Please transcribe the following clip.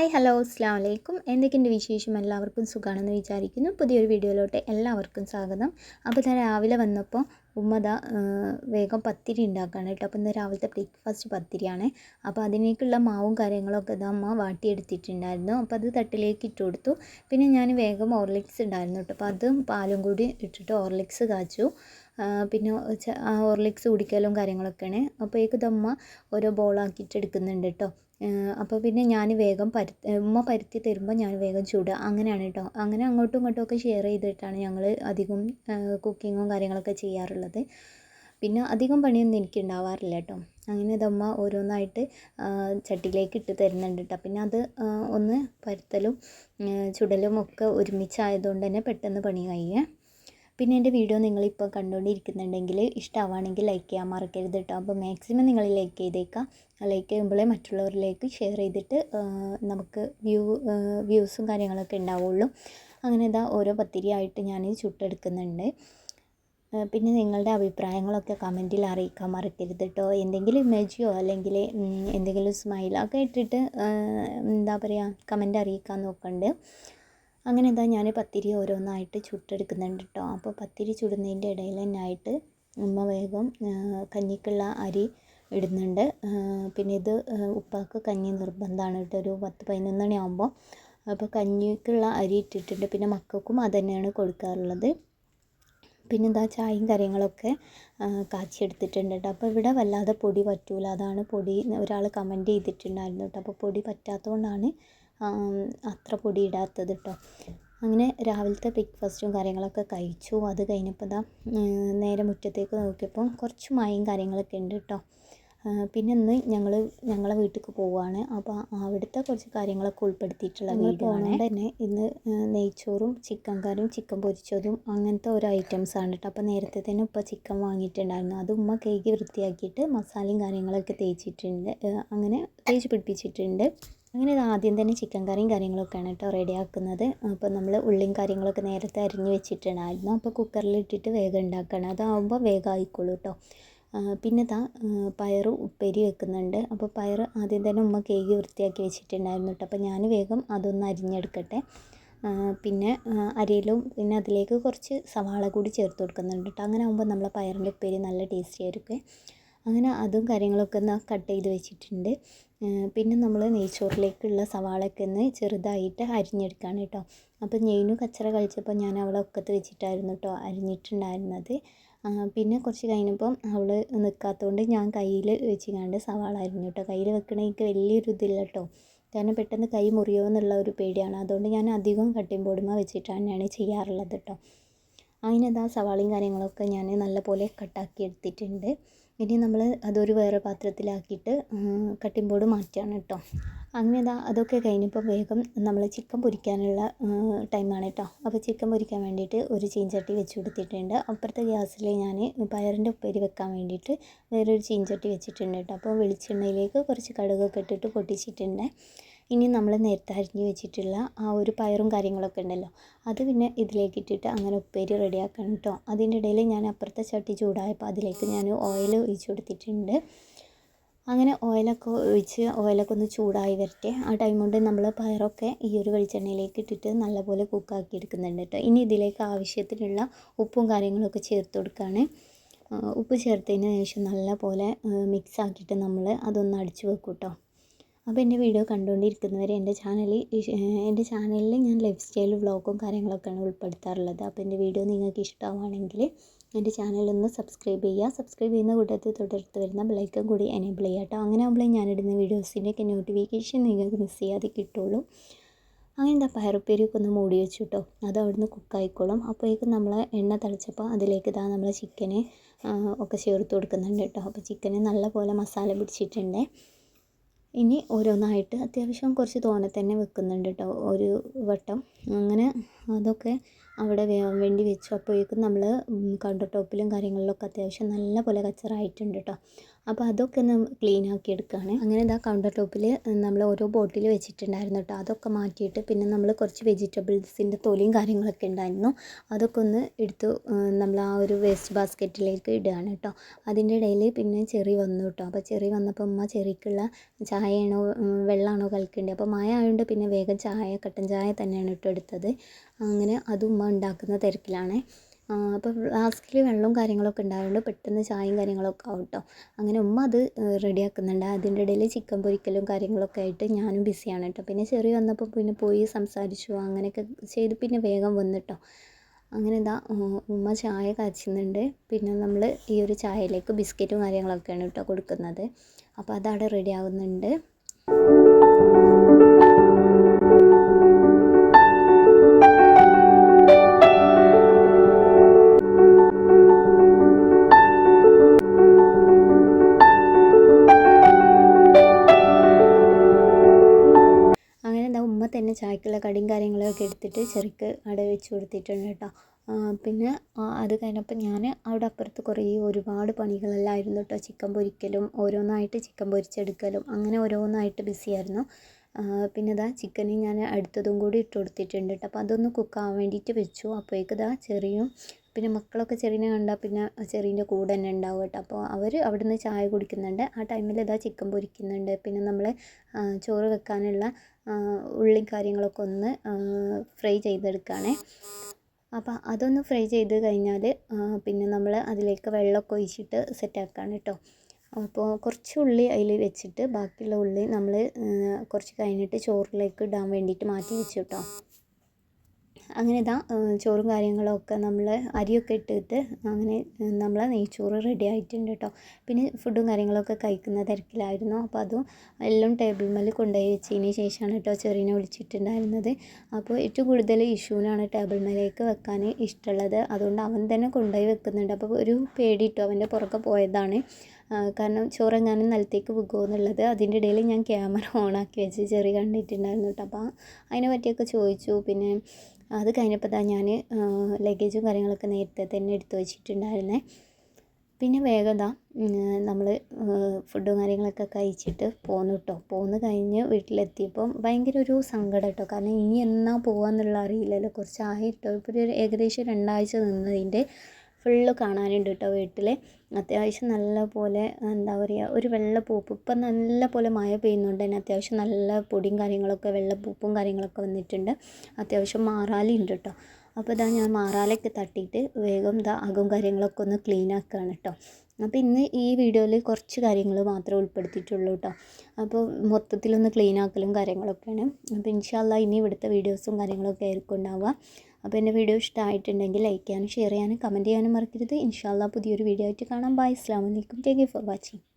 Hi hello അസ്സലാമു അലൈക്കും. എന്തൊക്കെയുണ്ട് വിശേഷം? എല്ലാവർക്കും സുഖമാണെന്ന് വിചാരിക്കുന്നു. പുതിയൊരു വീഡിയോയിലോട്ട് എല്ലാവർക്കും സ്വാഗതം. അപ്പോൾ ഞാൻ രാവിലെ വന്നപ്പോൾ ഉമ്മ വേഗം പത്തിരി ഉണ്ടാക്കുകയാണ് കേട്ടോ. അപ്പോൾ ഇന്ന് രാവിലത്തെ ബ്രേക്ക്ഫാസ്റ്റ് പത്തിരിയാണ്. അപ്പോൾ അതിനേക്കുള്ള മാവും കാര്യങ്ങളൊക്കെ അമ്മ വാട്ടിയെടുത്തിട്ടുണ്ടായിരുന്നു. അപ്പോൾ അത് തട്ടിലേക്ക് ഇട്ട് കൊടുത്തു. പിന്നെ ഞാൻ വേഗം ഹോർലിക്സ് ഉണ്ടായിരുന്നു കേട്ടോ. അപ്പോൾ അതും പാലും കൂടി ഇട്ടിട്ട് ഹോർലിക്സ് കാച്ചു. പിന്നെ ഹോർലിക്സ് കുടിക്കലും കാര്യങ്ങളൊക്കെയാണ്. അപ്പോഴേക്കും ഇതമ്മ ഓരോ ബോളാക്കിയിട്ട് എടുക്കുന്നുണ്ട് കേട്ടോ. അപ്പോൾ പിന്നെ ഞാൻ വേഗം ഉമ്മ പരുത്തി തരുമ്പോൾ ഞാൻ വേഗം ചുടുക, അങ്ങനെയാണ് കേട്ടോ. അങ്ങനെ അങ്ങോട്ടും ഇങ്ങോട്ടും ഒക്കെ ഷെയർ ചെയ്തിട്ടാണ് ഞങ്ങൾ അധികം കുക്കിങ്ങും കാര്യങ്ങളൊക്കെ ചെയ്യാറുള്ളത്. പിന്നെ അധികം പണിയൊന്നും എനിക്ക് ഉണ്ടാവാറില്ല കേട്ടോ. അങ്ങനെ ഇതമ്മ ഓരോന്നായിട്ട് ചട്ടിയിലേക്ക് ഇട്ട് തരുന്നുണ്ട് കേട്ടോ. പിന്നെ അത് ഒന്ന് പരുത്തലും ചുടലും ഒക്കെ ഒരുമിച്ചായതുകൊണ്ട് തന്നെ പെട്ടെന്ന് പണി കഴിയേ. പിന്നെ എൻ്റെ വീഡിയോ നിങ്ങളിപ്പോൾ കണ്ടുകൊണ്ടിരിക്കുന്നുണ്ടെങ്കിൽ ഇഷ്ടമാവുകയാണെങ്കിൽ ലൈക്ക് ചെയ്യാൻ മറക്കരുത് കേട്ടോ. അപ്പോൾ മാക്സിമം നിങ്ങൾ ലൈക്ക് ചെയ്തേക്കാം. ലൈക്ക് ചെയ്യുമ്പോഴേ മറ്റുള്ളവരിലേക്ക് ഷെയർ ചെയ്തിട്ട് നമുക്ക് വ്യൂസും കാര്യങ്ങളൊക്കെ ഉണ്ടാവുള്ളൂ. അങ്ങനെ ഇതാ ഓരോ പത്തിരിയായിട്ട് ഞാൻ ചുട്ടെടുക്കുന്നുണ്ട്. പിന്നെ നിങ്ങളുടെ അഭിപ്രായങ്ങളൊക്കെ കമൻറ്റിൽ അറിയിക്കാൻ മറക്കരുത് കേട്ടോ. എന്തെങ്കിലും ഇമേജോ അല്ലെങ്കിൽ എന്തെങ്കിലും സ്മൈലൊക്കെ ഇട്ടിട്ട് എന്താ പറയുക, കമൻറ്റ് അറിയിക്കാൻ നോക്കണ്ട്. അങ്ങനെ ഇതാ ഞാൻ പത്തിരി ഓരോന്നായിട്ട് ചുട്ടെടുക്കുന്നുണ്ട് കേട്ടോ. അപ്പോൾ പത്തിരി ചുടുന്നതിൻ്റെ ഇടയിൽ തന്നെയായിട്ട് ഉമ്മ വേഗം കഞ്ഞിക്കുള്ള അരി ഇടുന്നുണ്ട്. പിന്നെ ഇത് ഉപ്പാക്ക് കഞ്ഞി നിർബന്ധമാണ് കേട്ടോ, ഒരു 10-11 മണിയാകുമ്പോൾ. അപ്പോൾ കഞ്ഞിക്കുള്ള അരി ഇട്ടിട്ടുണ്ട്. പിന്നെ മക്കൾക്കും അത് തന്നെയാണ് കൊടുക്കാറുള്ളത്. പിന്നെ എന്താ ചായയും കാര്യങ്ങളൊക്കെ കാച്ചിയെടുത്തിട്ടുണ്ട് കേട്ടോ. അപ്പോൾ ഇവിടെ വല്ലാതെ പൊടി പറ്റൂല, അതാണ് പൊടി ഒരാൾ കമൻറ്റ് ചെയ്തിട്ടുണ്ടായിരുന്നു കേട്ടോ. അപ്പോൾ പൊടി പറ്റാത്തതുകൊണ്ടാണ് അത്ര പൊടി ഇടാത്തത് കേട്ടോ. അങ്ങനെ രാവിലത്തെ ബ്രേക്ക്ഫാസ്റ്റും കാര്യങ്ങളൊക്കെ കഴിച്ചു. അത് കഴിഞ്ഞപ്പോൾ നേരെ മുറ്റത്തേക്ക് നോക്കിയപ്പോൾ കുറച്ച് മഴയും കാര്യങ്ങളൊക്കെ ഉണ്ട് കേട്ടോ. പിന്നെ ഇന്ന് ഞങ്ങളെ വീട്ടിലേക്ക് പോവുകയാണ്. അപ്പോൾ അവിടുത്തെ കുറച്ച് കാര്യങ്ങളൊക്കെ ഉൾപ്പെടുത്തിയിട്ടുള്ള വീഡിയോ ആണ്. തന്നെ ഇന്ന് നെയ്ച്ചോറും ചിക്കൻ കറിയും ചിക്കൻ പൊരിച്ചതും അങ്ങനത്തെ ഓരോ ഐറ്റംസാണ് കേട്ടോ. അപ്പോൾ നേരത്തെ തന്നെ ഉപ്പ ചിക്കൻ വാങ്ങിയിട്ടുണ്ടായിരുന്നു. അത് ഉമ്മ കഴുകി വൃത്തിയാക്കിയിട്ട് മസാലയും കാര്യങ്ങളൊക്കെ തേച്ചിട്ടുണ്ട്, അങ്ങനെ തേച്ച് പിടിപ്പിച്ചിട്ടുണ്ട്. അങ്ങനെ ഇത് ആദ്യം തന്നെ ചിക്കൻ കറിയും കാര്യങ്ങളൊക്കെയാണ് കേട്ടോ റെഡിയാക്കുന്നത്. അപ്പോൾ നമ്മൾ ഉള്ളിയും കാര്യങ്ങളൊക്കെ നേരത്തെ അരിഞ്ഞ് വെച്ചിട്ടുണ്ടായിരുന്നു. അപ്പോൾ കുക്കറിലിട്ടിട്ട് വേഗം ഉണ്ടാക്കണം, അതാവുമ്പോൾ വേഗം ആയിക്കോളൂ കേട്ടോ. പിന്നെ പയർ ഉപ്പേരി വെക്കുന്നുണ്ട്. അപ്പോൾ പയർ ആദ്യം തന്നെ ഉമ്മ കഴുകി വൃത്തിയാക്കി വെച്ചിട്ടുണ്ടായിരുന്നു കേട്ടോ. അപ്പോൾ ഞാൻ വേഗം അതൊന്ന് അരിഞ്ഞെടുക്കട്ടെ. പിന്നെ അരിയിലും പിന്നെ അതിലേക്ക് കുറച്ച് സവാള കൂടി ചേർത്ത് കൊടുക്കുന്നുണ്ട് കേട്ടോ. അങ്ങനെ ആകുമ്പോൾ നമ്മളെ പയറിൻ്റെ ഉപ്പേരി നല്ല ടേസ്റ്റി ആയിരിക്കും. അങ്ങനെ അതും കാര്യങ്ങളൊക്കെ ഒന്ന് കട്ട് ചെയ്ത് വെച്ചിട്ടുണ്ട്. പിന്നെ നമ്മൾ നെയ്ച്ചോറിലേക്കുള്ള സവാളയൊക്കെ ഒന്ന് ചെറുതായിട്ട് അരിഞ്ഞെടുക്കുകയാണ് കേട്ടോ. അപ്പോൾ ഞെയിനു കച്ചറ കഴിച്ചപ്പോൾ ഞാൻ അവളെ ഒക്കത്ത് വെച്ചിട്ടായിരുന്നു കേട്ടോ അരിഞ്ഞിട്ടുണ്ടായിരുന്നത്. പിന്നെ കുറച്ച് കഴിഞ്ഞപ്പം അവൾ നിൽക്കാത്തതുകൊണ്ട് ഞാൻ കയ്യിൽ വെച്ചിങ്ങാണ്ട് സവാള അരിഞ്ഞു കേട്ടോ. കയ്യിൽ വെക്കണമെങ്കിൽ വലിയൊരു ഇതില്ല കേട്ടോ, കാരണം പെട്ടെന്ന് കൈ മുറിയോ എന്നുള്ള ഒരു പേടിയാണ്. അതുകൊണ്ട് ഞാൻ അധികം കട്ടിംഗ് ബോർഡുമ്മ വെച്ചിട്ട് തന്നെയാണ് ചെയ്യാറുള്ളത് കേട്ടോ. അങ്ങനെ സവാളയും കാര്യങ്ങളൊക്കെ ഞാൻ നല്ലപോലെ കട്ടാക്കി എടുത്തിട്ടുണ്ട്. ഇനി നമ്മൾ അതൊരു വേറെ പാത്രത്തിലാക്കിയിട്ട് കട്ടിംഗ് ബോർഡ് മാറ്റുകയാണ് കേട്ടോ. അങ്ങനെ അതൊക്കെ കഴിഞ്ഞപ്പോൾ വേഗം നമ്മൾ ചിക്കൻ പൊരിക്കാനുള്ള ടൈമാണ് കേട്ടോ. അപ്പോൾ ചിക്കൻ പൊരിക്കാൻ വേണ്ടിയിട്ട് ഒരു ചീഞ്ചട്ടി വെച്ച് കൊടുത്തിട്ടുണ്ട്. അപ്പുറത്തെ ഗ്യാസിൽ ഞാൻ പയറിൻ്റെ ഉപ്പേരി വെക്കാൻ വേണ്ടിയിട്ട് വേറൊരു ചീഞ്ചട്ടി വെച്ചിട്ടുണ്ട് കേട്ടോ. അപ്പോൾ വെളിച്ചെണ്ണയിലേക്ക് കുറച്ച് കടുകൊക്കെ ഇട്ടിട്ട് പൊട്ടിച്ചിട്ടുണ്ട്. ഇനി നമ്മൾ നേരത്തെ അരിഞ്ഞ് വെച്ചിട്ടുള്ള ആ ഒരു പയറും കാര്യങ്ങളൊക്കെ ഉണ്ടല്ലോ, അത് പിന്നെ ഇതിലേക്ക് ഇട്ടിട്ട് അങ്ങനെ ഉപ്പേരി റെഡിയാക്കണം കേട്ടോ. അതിൻ്റെ ഇടയിൽ ഞാൻ അപ്പുറത്തെ ചട്ടി ചൂടായപ്പോൾ അതിലേക്ക് ഞാൻ ഓയിൽ ഒഴിച്ച് കൊടുത്തിട്ടുണ്ട്. അങ്ങനെ ഓയിലൊക്കെ ഒന്ന് ചൂടായി വരട്ടെ. ആ ടൈം കൊണ്ട് നമ്മൾ പയറൊക്കെ ഈ ഒരു വെളിച്ചെണ്ണയിലേക്ക് ഇട്ടിട്ട് നല്ലപോലെ കുക്കാക്കി എടുക്കുന്നുണ്ട് കേട്ടോ. ഇനി ഇതിലേക്ക് ആവശ്യത്തിനുള്ള ഉപ്പും കാര്യങ്ങളൊക്കെ ചേർത്ത് കൊടുക്കുകയാണ്. ഉപ്പ് ചേർത്തതിന് ശേഷം നല്ലപോലെ മിക്സ് ആക്കിയിട്ട് നമ്മൾ അതൊന്ന് അടിച്ചു വെക്കും കേട്ടോ. അപ്പോൾ എൻ്റെ വീഡിയോ കണ്ടുകൊണ്ടിരിക്കുന്നവരെ എൻ്റെ ചാനലിൽ ഞാൻ ലൈഫ് സ്റ്റൈൽ വ്ളോഗും കാര്യങ്ങളൊക്കെയാണ് ഉൾപ്പെടുത്താറുള്ളത്. അപ്പോൾ എൻ്റെ വീഡിയോ നിങ്ങൾക്ക് ഇഷ്ടമാണെങ്കിൽ എൻ്റെ ചാനലൊന്ന് സബ്സ്ക്രൈബ് ചെയ്യുക. സബ്സ്ക്രൈബ് ചെയ്യുന്ന കൂട്ടത്തിൽ തൊട്ടടുത്ത് വരുന്ന ബെല്ലൈക്കൺ കൂടി എനേബിൾ ചെയ്യുക കേട്ടോ. അങ്ങനെ ആകുമ്പോഴേ ഞാനിടുന്ന വീഡിയോസിൻ്റെയൊക്കെ നോട്ടിഫിക്കേഷൻ നിങ്ങൾക്ക് മിസ് ചെയ്യാതെ കിട്ടുള്ളൂ. അങ്ങനെ പയറുപ്പേരിയൊക്കെ ഒന്ന് മൂടി വെച്ചു കേട്ടോ. അത് അവിടുന്ന് കുക്കായിക്കോളും. അപ്പോഴേക്കും നമ്മൾ എണ്ണ തിളച്ചപ്പോൾ അതിലേക്ക് നമ്മൾ ചിക്കന് ഒക്കെ ചേർത്ത് കൊടുക്കുന്നുണ്ട് കേട്ടോ. അപ്പോൾ ചിക്കന് നല്ലപോലെ മസാല പിടിച്ചിട്ടുണ്ട്. ഇനി ഓരോന്നായിട്ട് അത്യാവശ്യം കുറച്ച് തോനെ തന്നെ വെക്കുന്നുണ്ട് കേട്ടോ ഒരു വട്ടം. അങ്ങനെ അതൊക്കെ അവിടെ വേവാൻ വേണ്ടി വെച്ചു. അപ്പോഴേക്കും നമ്മൾ കൗണ്ടർ ടോപ്പിലും കാര്യങ്ങളിലൊക്കെ അത്യാവശ്യം നല്ല പോലെ കച്ചറായിട്ടുണ്ട് കേട്ടോ. അപ്പോൾ അതൊക്കെ ഒന്ന് ക്ലീൻ ആക്കി എടുക്കുകയാണ്. അങ്ങനെ ഇതാ കൗണ്ടർ ടോപ്പിൽ നമ്മൾ ഓരോ ബോട്ടിൽ വെച്ചിട്ടുണ്ടായിരുന്നു കേട്ടോ. അതൊക്കെ മാറ്റിയിട്ട് പിന്നെ നമ്മൾ കുറച്ച് വെജിറ്റബിൾസിൻ്റെ തൊലിയും കാര്യങ്ങളൊക്കെ ഉണ്ടായിരുന്നു. അതൊക്കെ ഒന്ന് എടുത്ത് നമ്മൾ ആ ഒരു വേസ്റ്റ് ബാസ്ക്കറ്റിലേക്ക് ഇടുകയാണ് കേട്ടോ. അതിൻ്റെ ഇടയിൽ പിന്നെ ചെറി വന്നു കേട്ടോ. അപ്പോൾ ചെറി വന്നപ്പോൾ ഉമ്മ ചെറിക്കുള്ള ചായയാണോ വെള്ളമാണോ കലക്കേണ്ടത്. അപ്പോൾ മഴ ആയതുകൊണ്ട് പിന്നെ വേഗം ചായ കട്ടൻ ചായ തന്നെയാണ് ഇട്ട് എടുത്തത്. അങ്ങനെ അതും ഉമ്മ ഉണ്ടാക്കുന്ന തിരക്കിലാണ്. അപ്പോൾ ഫ്ലാസ്കിൽ വെള്ളവും കാര്യങ്ങളൊക്കെ ഉണ്ടായതുകൊണ്ട് പെട്ടെന്ന് ചായയും കാര്യങ്ങളൊക്കെ ആവും കേട്ടോ. അങ്ങനെ ഉമ്മ അത് റെഡിയാക്കുന്നുണ്ട്. അതിൻ്റെ ഇടയിൽ ചിക്കൻ പൊരിക്കലും കാര്യങ്ങളൊക്കെ ആയിട്ട് ഞാനും ബിസിയാണ് കേട്ടോ. പിന്നെ ചെറിയ വന്നപ്പോൾ പിന്നെ പോയി സംസാരിച്ചു അങ്ങനെയൊക്കെ ചെയ്ത് പിന്നെ വേഗം വന്നിട്ടോ. അങ്ങനെ ഇതാ ഉമ്മ ചായ കാച്ചുന്നുണ്ട്. പിന്നെ നമ്മൾ ഈ ഒരു ചായയിലേക്ക് ബിസ്ക്കറ്റും കാര്യങ്ങളൊക്കെയാണ് കേട്ടോ കൊടുക്കുന്നത്. അപ്പോൾ അതവിടെ റെഡി ആവുന്നുണ്ട്. ഉമ്മ തന്നെ ചായക്കുള്ള കടിയും കാര്യങ്ങളൊക്കെ എടുത്തിട്ട് ചെറിക്ക് അവിടെ വെച്ച് കൊടുത്തിട്ടുണ്ട് കേട്ടോ. പിന്നെ അത് കഴിഞ്ഞപ്പോൾ ഞാൻ അവിടെ അപ്പുറത്ത് ഒരുപാട് പണികളെല്ലാം ആയിരുന്നു കേട്ടോ. ചിക്കൻ പൊരിക്കലും ഓരോന്നായിട്ട് ചിക്കൻ പൊരിച്ചെടുക്കലും അങ്ങനെ ഓരോന്നായിട്ട് ബിസിയായിരുന്നു. പിന്നെ ഇതാ ചിക്കന് ഞാൻ അടുത്തതും കൂടി ഇട്ട് കൊടുത്തിട്ടുണ്ട് കേട്ടോ. അപ്പോൾ അതൊന്ന് കുക്കാവാൻ വേണ്ടിയിട്ട് വെച്ചു. അപ്പോഴേക്ക് ഇതാ ചെറിയും പിന്നെ മക്കളൊക്കെ ചെറിയനെ കണ്ടാൽ പിന്നെ ചെറിയൻ്റെ കൂടെ തന്നെ ഉണ്ടാവും കേട്ടോ. അപ്പോൾ അവർ അവിടുന്ന് ചായ കുടിക്കുന്നുണ്ട്. ആ ടൈമിൽ ഇതാ ചിക്കൻ പൊരിക്കുന്നുണ്ട്. പിന്നെ നമ്മൾ ചോറ് വെക്കാനുള്ള ഉള്ളി കാര്യങ്ങളൊക്കെ ഒന്ന് ഫ്രൈ ചെയ്തെടുക്കുകയാണേ. അപ്പോൾ അതൊന്ന് ഫ്രൈ ചെയ്ത് കഴിഞ്ഞാൽ പിന്നെ നമ്മൾ അതിലേക്ക് വെള്ളമൊക്കെ ഒഴിച്ചിട്ട് സെറ്റാക്കുകയാണ് കേട്ടോ. അപ്പോൾ കുറച്ച് ഉള്ളി അതിൽ വെച്ചിട്ട് ബാക്കിയുള്ള ഉള്ളി നമ്മൾ കുറച്ച് കഴിഞ്ഞിട്ട് ചോറിലേക്ക് ഇടാൻ വേണ്ടിയിട്ട് മാറ്റി വെച്ചു കേട്ടോ. അങ്ങനെ ഇതാ ചോറും കാര്യങ്ങളൊക്കെ നമ്മൾ അരിയൊക്കെ ഇട്ടിട്ട് അങ്ങനെ നമ്മളെ നെയ്ച്ചോറ് റെഡി ആയിട്ടുണ്ട് കേട്ടോ. പിന്നെ ഫുഡും കാര്യങ്ങളൊക്കെ കഴിക്കുന്ന തിരക്കിലായിരുന്നു. അപ്പോൾ അതും എല്ലാം ടേബിൾ മേൽ കൊണ്ടുപോയി വെച്ചതിന് ശേഷമാണ് കേട്ടോ ചെറിയനെ വിളിച്ചിട്ടുണ്ടായിരുന്നത്. അപ്പോൾ ഏറ്റവും കൂടുതൽ ഇഷ്യൂനാണ് ടേബിൾ മേലേക്ക് വെക്കാൻ ഇഷ്ടമുള്ളത്. അതുകൊണ്ട് അവൻ തന്നെ കൊണ്ടുപോയി വെക്കുന്നുണ്ട്. അപ്പോൾ ഒരു പേടി ഇട്ടു അവൻ്റെ പുറകെ പോയതാണ്. കാരണം ചോറെങ്ങാനും നിലത്തേക്ക് വീകുമോ എന്നുള്ളത്. അതിൻ്റെ ഇടയിൽ ഞാൻ ക്യാമറ ഓണാക്കി വെച്ച് ചെറിയ കണ്ടിട്ടുണ്ടായിരുന്നു കേട്ടോ. അപ്പോൾ അതിനെ പറ്റിയൊക്കെ ചോദിച്ചു. പിന്നെ അത് കഴിഞ്ഞപ്പോൾ ഞാൻ ലഗേജും കാര്യങ്ങളൊക്കെ നേരത്തെ തന്നെ എടുത്ത് വെച്ചിട്ടുണ്ടായിരുന്നേ. പിന്നെ വേഗം നമ്മൾ ഫുഡും കാര്യങ്ങളൊക്കെ കഴിച്ചിട്ട് പോന്നു കേട്ടോ. പോന്ന് കഴിഞ്ഞ് വീട്ടിലെത്തിയപ്പം ഭയങ്കര ഒരു സങ്കടം കേട്ടോ. കാരണം ഇനി എന്നാ പോകാമെന്നുള്ള അറിയില്ലല്ലോ. കുറച്ചായി കേട്ടോ. ഇപ്പോൾ ഒരു ഏകദേശം 2 ആഴ്ച നിന്നതിൻ്റെ ഫുള്ള് കാണാനുണ്ട് കേട്ടോ വീട്ടിൽ. അത്യാവശ്യം നല്ല പോലെ എന്താ പറയുക ഒരു വെള്ളപ്പൂപ്പ് ഇപ്പം നല്ല പോലെ മഴ പെയ്യുന്നുണ്ട് തന്നെ അത്യാവശ്യം നല്ല പൊടിയും കാര്യങ്ങളൊക്കെ വെള്ളപ്പൂപ്പും കാര്യങ്ങളൊക്കെ വന്നിട്ടുണ്ട്. അത്യാവശ്യം മാറാലുണ്ട് കേട്ടോ. അപ്പോൾ ഞാൻ മാറാലൊക്കെ തട്ടിയിട്ട് വേഗം അകവും കാര്യങ്ങളൊക്കെ ഒന്ന് ക്ലീൻ ആക്കുകയാണ് കേട്ടോ. അപ്പോൾ ഇന്ന് ഈ വീഡിയോയിൽ കുറച്ച് കാര്യങ്ങൾ മാത്രമേ ഉൾപ്പെടുത്തിയിട്ടുള്ളൂ കേട്ടോ. അപ്പോൾ മൊത്തത്തിലൊന്ന് ക്ലീൻ ആക്കലും കാര്യങ്ങളൊക്കെയാണ്. അപ്പോൾ ഇൻഷാ അല്ലാഹ് ഇനി ഇവിടുത്തെ വീഡിയോസും കാര്യങ്ങളൊക്കെ ആയിരിക്കും ഉണ്ടാവുക. അപ്പോൾ എൻ്റെ വീഡിയോ ഇഷ്ടമായിട്ടുണ്ടെങ്കിൽ ലൈക്ക് ചെയ്യാനും ഷെയർ ചെയ്യാനും കമൻറ്റ് ചെയ്യാനും മറക്കരുത്. ഇൻഷാ അല്ലാഹ് പുതിയൊരു വീഡിയോ ആയിട്ട് കാണാം. ബൈ. അസ്സലാമു അലൈക്കും. Thank you for watching.